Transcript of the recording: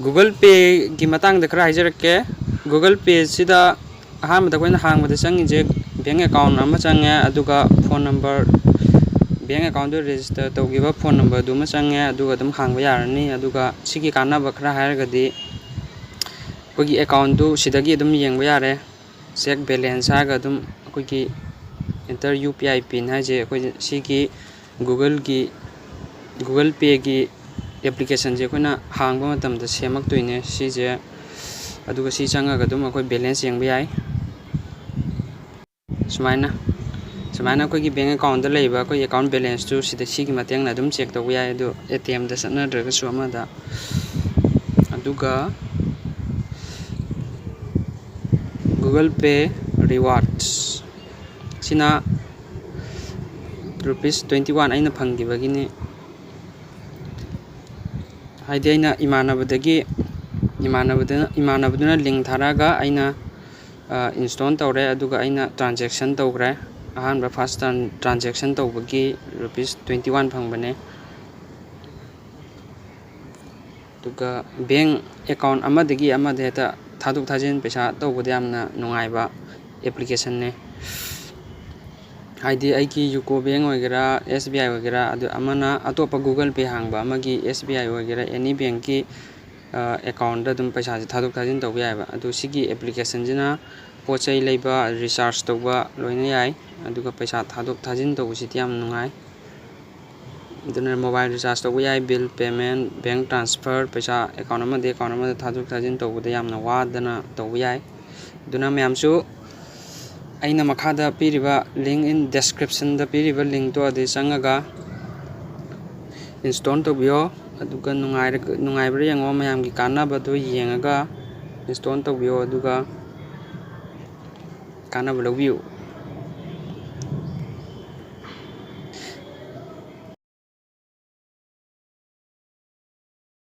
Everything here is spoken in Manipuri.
Google Pay की matang da khara hajarake Google Pay sida aham da koina hang da changi je bank account ama change aduga phone number bank account do register tawgiba phone number du ma change aduga dum hang ba yarani aduga sigi kana ba khara hairagadi kogi account du sidagi dum yeng ba yare check balance ha ga dum kogi enter UPI pin ha je koi sigi Google Pay की application je koina hang ba matam da semak toine si je aduga si changa ga dum koi balance yeng ba yai sumaina koi bank account da leiba koi account balance tu sida sigi mateng na dum check to yai adu ATM da satna draga su ama da aduga Google Pay rewards sina ₹21 aina phangi bagini haide aina imanabaduna link tharaga aina install tawre aduga aina transaction tawgre ahanba first transaction tawbagi ₹21 phangbane aduga bank account amadagi amade heta thaduk thajin paisa tawbada yamna nungaiba application ne haide aiki UCO bank oigera SBI oigera adu amana atopa Google Pay hangba amagi SBI oigera any bank ki account da dum paisa thaduk thajin tawba yaiba adu sigi application jina pochai leiba recharge tawba loina yai aduga paisa thaduk thajin tawbusi yam nungai aduna mobile recharge tawba yai bill payment bank transfer paisa account amade thaduk thajin tawbada yamna wadana tawba yai aduna mayamsu aina makhada piriba link in description da piriba link to ade changaga install tawbiyo aduga nungaibra yango mayamgi kanaba do yengaga install tawbiyo aduga kanaba lawbiyo